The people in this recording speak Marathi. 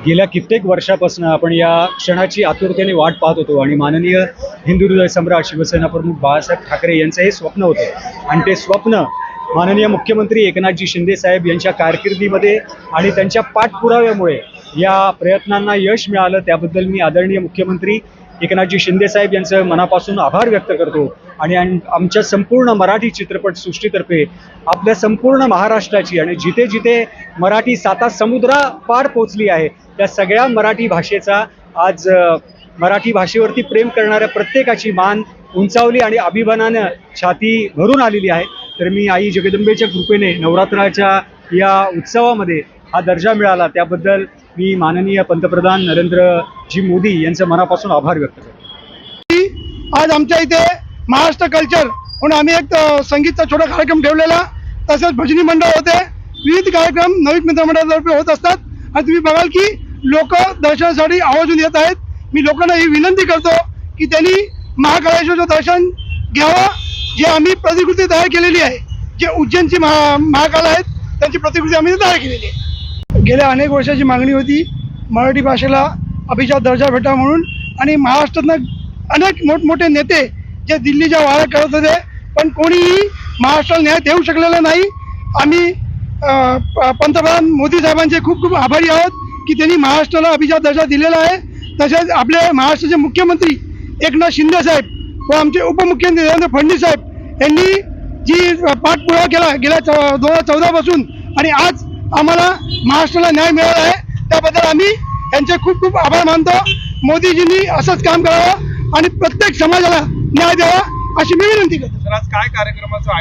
गेल्या कित्येक वर्षापासून आपण या क्षणाची आतुरतेने वाट पाहत होतो आणि माननीय हिंदू हृदय सम्राट शिवसेना प्रमुख बाळासाहेब ठाकरे यांचं हे स्वप्न होतं आणि ते स्वप्न माननीय मुख्यमंत्री एकनाथजी शिंदे साहेब यांच्या कारकिर्दीमध्ये आणि त्यांच्या पाठपुराव्यामुळे या प्रयत्नांना यश मिळालं। त्याबद्दल मी आदरणीय मुख्यमंत्री एकनाथजी शिंदे साहेब यांचं मनापासून आभार व्यक्त करतो आणि आमच्या संपूर्ण मराठी चित्रपटसृष्टीतर्फे आपल्या संपूर्ण महाराष्ट्राची आणि जिथे जिथे मराठी साता समुद्रा पार पोचली आहे त्या सगळ्या मराठी भाषेचा आज मराठी भाषेवरती प्रेम करणाऱ्या प्रत्येकाची मान उंचावली आणि अभिमानानं छाती भरून आलेली आहे। तर मी आई जगदंबेच्या कृपेने नवरात्राच्या या उत्सवामध्ये हा दर्जा मिळाला त्याबद्दल मी माननीय पंतप्रधान नरेंद्रजी मोदी यांचं मनापासून आभार व्यक्त करतो। आज आमच्या इथे महाराष्ट्र कल्चर म्हणून आम्ही एक संगीतचा छोटा कार्यक्रम ठेवलेला, तसेच भजनी मंडळ होते, विविध कार्यक्रम नवीन मित्रमंडळातर्फे होत असतात आणि तुम्ही बघाल की लोक दर्शनासाठी आवर्जून येत आहेत। मी लोकांना ही विनंती करतो की त्यांनी महाकालेश्वरचं दर्शन घ्यावं। जे आम्ही प्रतिकृती तयार केलेली आहे, जे उज्जैनची महाकाल आहेत त्यांची प्रतिकृती आम्ही तयार केलेली आहे। गेल्या अनेक वर्षाची मागणी होती मराठी भाषेला अभिजात दर्जा भेटा म्हणून, आणि महाराष्ट्रातनं अनेक मोठमोठे नेते जे दिल्लीच्या वाऱ्या करत होते पण कोणीही महाराष्ट्राला न्याय देऊ शकलेला नाही। आम्ही पंतप्रधान मोदी साहेबांचे खूप खूप आभारी आहोत की त्यांनी महाराष्ट्राला अभिजात दर्जा दिलेला आहे। तसेच आपले महाराष्ट्राचे मुख्यमंत्री एकनाथ शिंदे साहेब व आमचे उपमुख्यमंत्री देवेंद्र फडणवीस साहेब यांनी जी पाठपुरावा केला गेल्या 2014 पासून आणि आज आम्हाला महाराष्ट्राला न्याय मिळाला आहे त्याबद्दल आम्ही यांचे खूप खूप आभार मानतो। मोदीजींनी असंच काम करावं आणि प्रत्येक समाजाला न्याय द्यावा अशी मी विनंती करतो। आज काय कार्यक्रमाचं